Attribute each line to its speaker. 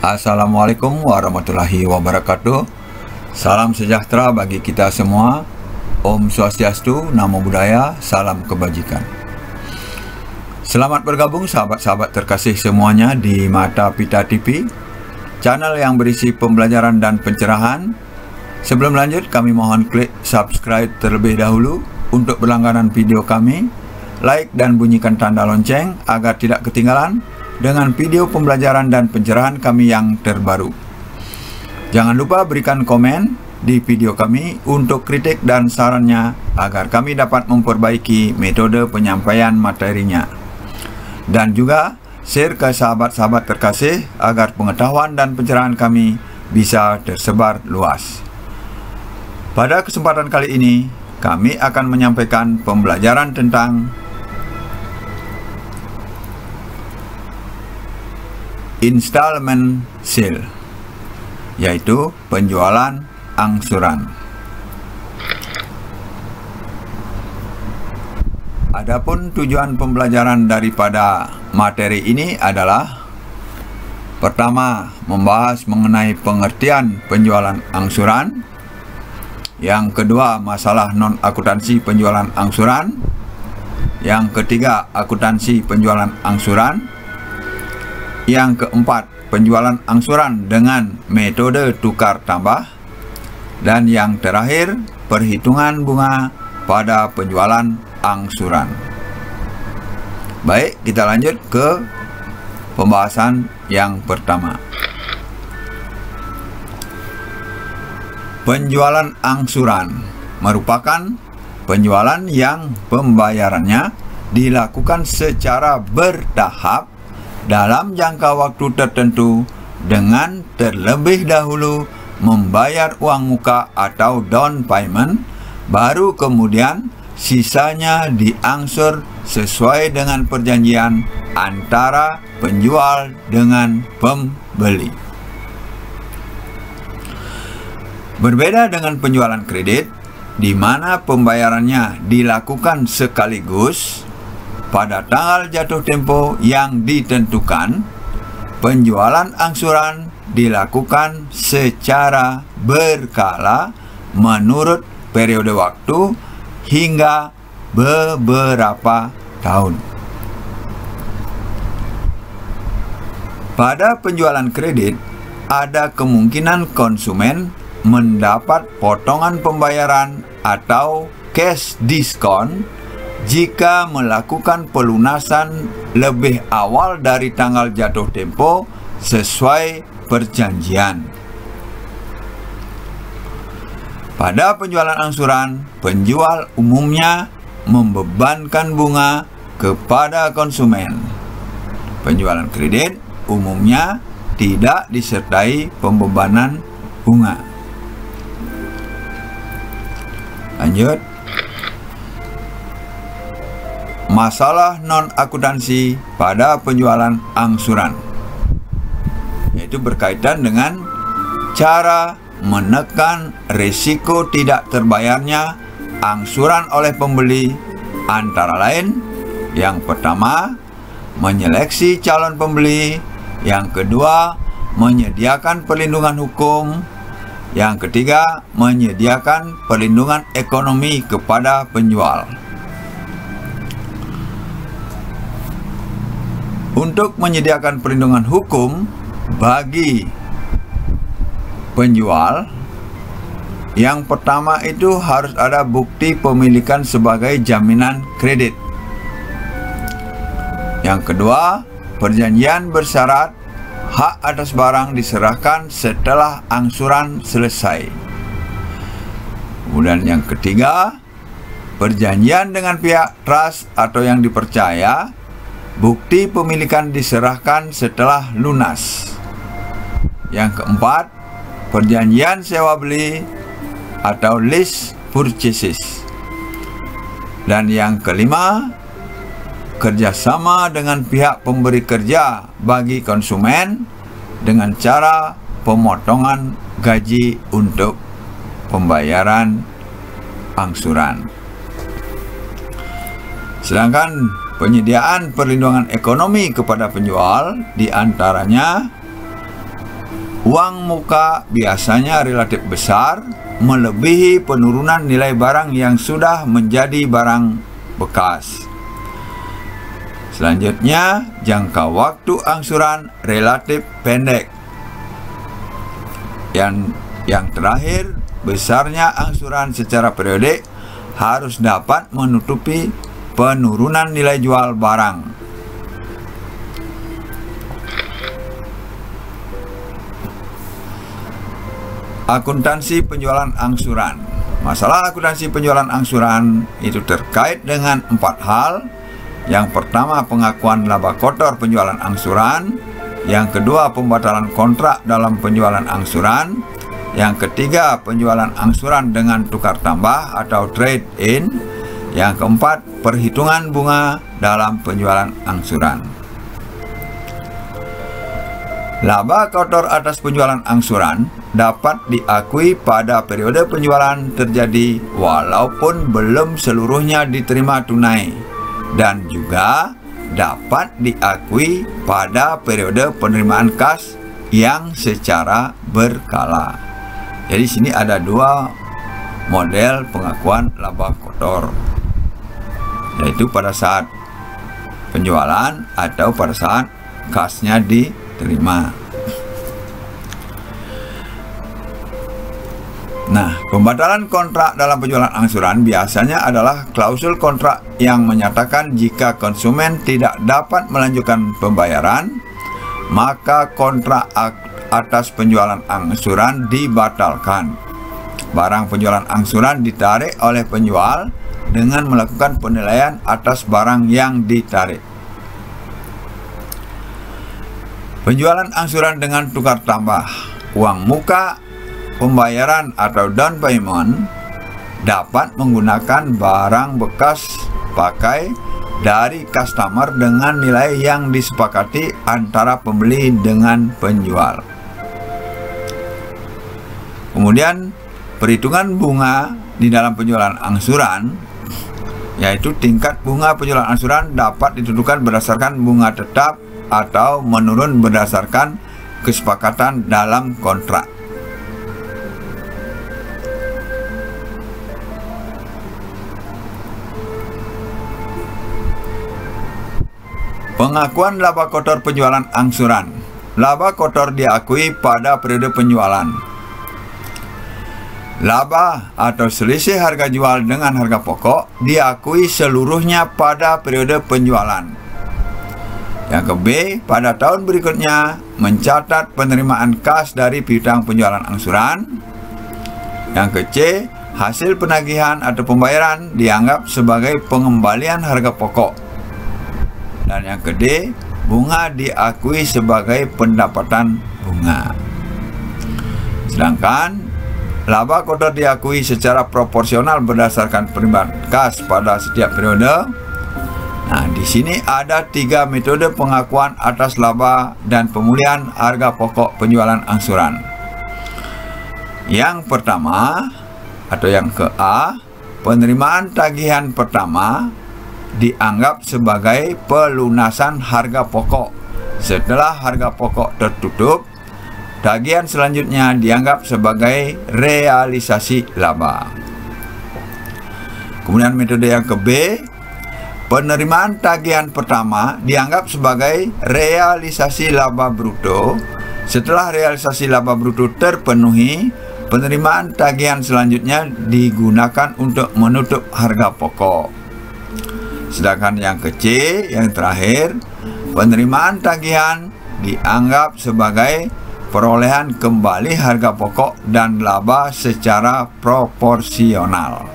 Speaker 1: Assalamualaikum warahmatullahi wabarakatuh. Salam sejahtera bagi kita semua. Om Swastiastu, Namo Buddhaya, salam kebajikan. Selamat bergabung sahabat-sahabat terkasih semuanya di Mata Pita TV, channel yang berisi pembelajaran dan pencerahan. Sebelum lanjut, kami mohon klik subscribe terlebih dahulu untuk berlangganan video kami, like dan bunyikan tanda lonceng agar tidak ketinggalan dengan video pembelajaran dan pencerahan kami yang terbaru. Jangan lupa berikan komen di video kami untuk kritik dan sarannya agar kami dapat memperbaiki metode penyampaian materinya. Dan juga share ke sahabat-sahabat terkasih agar pengetahuan dan pencerahan kami bisa tersebar luas. Pada kesempatan kali ini, kami akan menyampaikan pembelajaran tentang installment sale, yaitu penjualan angsuran. Adapun tujuan pembelajaran daripada materi ini adalah: pertama, membahas mengenai pengertian penjualan angsuran. Yang kedua, masalah non-akuntansi penjualan angsuran. Yang ketiga, akuntansi penjualan angsuran. Yang keempat, penjualan angsuran dengan metode tukar tambah. Dan yang terakhir, perhitungan bunga pada penjualan angsuran. Baik, kita lanjut ke pembahasan yang pertama. Penjualan angsuran merupakan penjualan yang pembayarannya dilakukan secara bertahap dalam jangka waktu tertentu dengan terlebih dahulu membayar uang muka atau down payment, baru kemudian sisanya diangsur sesuai dengan perjanjian antara penjual dengan pembeli. Berbeda dengan penjualan kredit, di mana pembayarannya dilakukan sekaligus pada tanggal jatuh tempo yang ditentukan, penjualan angsuran dilakukan secara berkala menurut periode waktu hingga beberapa tahun. Pada penjualan kredit, ada kemungkinan konsumen mendapat potongan pembayaran atau cash discount jika melakukan pelunasan lebih awal dari tanggal jatuh tempo sesuai perjanjian. Pada penjualan angsuran, penjual umumnya membebankan bunga kepada konsumen. Penjualan kredit umumnya tidak disertai pembebanan bunga. Lanjut. Masalah non-akuntansi pada penjualan angsuran, yaitu berkaitan dengan cara menekan risiko tidak terbayarnya angsuran oleh pembeli, antara lain: yang pertama, menyeleksi calon pembeli; yang kedua, menyediakan perlindungan hukum; yang ketiga, menyediakan perlindungan ekonomi kepada penjual. Untuk menyediakan perlindungan hukum bagi penjual, yang pertama itu harus ada bukti pemilikan sebagai jaminan kredit. Yang kedua, perjanjian bersyarat hak atas barang diserahkan setelah angsuran selesai. Kemudian yang ketiga, perjanjian dengan pihak trust atau yang dipercaya, bukti pemilikan diserahkan setelah lunas. Yang keempat, perjanjian sewa beli atau lease purchases. Dan yang kelima, kerjasama dengan pihak pemberi kerja bagi konsumen dengan cara pemotongan gaji untuk pembayaran angsuran. Sedangkan penyediaan perlindungan ekonomi kepada penjual diantaranya Uang muka biasanya relatif besar, melebihi penurunan nilai barang yang sudah menjadi barang bekas. Selanjutnya, jangka waktu angsuran relatif pendek. Yang terakhir, besarnya angsuran secara periodik harus dapat menutupi penurunan nilai jual barang. Akuntansi penjualan angsuran. Masalah akuntansi penjualan angsuran itu terkait dengan 4 hal. Yang pertama, pengakuan laba kotor penjualan angsuran. Yang kedua, pembatalan kontrak dalam penjualan angsuran. Yang ketiga, penjualan angsuran dengan tukar tambah atau trade in. Yang keempat, perhitungan bunga dalam penjualan angsuran. Laba kotor atas penjualan angsuran dapat diakui pada periode penjualan terjadi walaupun belum seluruhnya diterima tunai, dan juga dapat diakui pada periode penerimaan kas yang secara berkala. Jadi sini ada 2 model pengakuan laba kotor, yaitu pada saat penjualan atau pada saat kasnya diterima. Nah, pembatalan kontrak dalam penjualan angsuran biasanya adalah klausul kontrak yang menyatakan jika konsumen tidak dapat melanjutkan pembayaran, maka kontrak atas penjualan angsuran dibatalkan. Barang penjualan angsuran ditarik oleh penjual dengan melakukan penilaian atas barang yang ditarik. Penjualan angsuran dengan tukar tambah, uang muka, pembayaran atau down payment dapat menggunakan barang bekas pakai dari customer dengan nilai yang disepakati antara pembeli dengan penjual. Kemudian perhitungan bunga di dalam penjualan angsuran, yaitu tingkat bunga penjualan angsuran dapat ditentukan berdasarkan bunga tetap atau menurun berdasarkan kesepakatan dalam kontrak. Pengakuan laba kotor penjualan angsuran. Laba kotor diakui pada periode penjualan. Laba atau selisih harga jual dengan harga pokok diakui seluruhnya pada periode penjualan. Yang ke B, pada tahun berikutnya mencatat penerimaan kas dari piutang penjualan angsuran. Yang ke C, hasil penagihan atau pembayaran dianggap sebagai pengembalian harga pokok. Dan yang ke D, bunga diakui sebagai pendapatan bunga. Sedangkan laba kotor diakui secara proporsional berdasarkan penerimaan kas pada setiap periode. Nah, di sini ada 3 metode pengakuan atas laba dan pemulihan harga pokok penjualan angsuran. Yang pertama atau yang ke A, penerimaan tagihan pertama dianggap sebagai pelunasan harga pokok. Setelah harga pokok tertutup, tagihan selanjutnya dianggap sebagai realisasi laba. Kemudian metode yang ke B, penerimaan tagihan pertama dianggap sebagai realisasi laba bruto. Setelah realisasi laba bruto terpenuhi, penerimaan tagihan selanjutnya digunakan untuk menutup harga pokok. Sedangkan yang ke C, yang terakhir, penerimaan tagihan dianggap sebagai perolehan kembali harga pokok dan laba secara proporsional.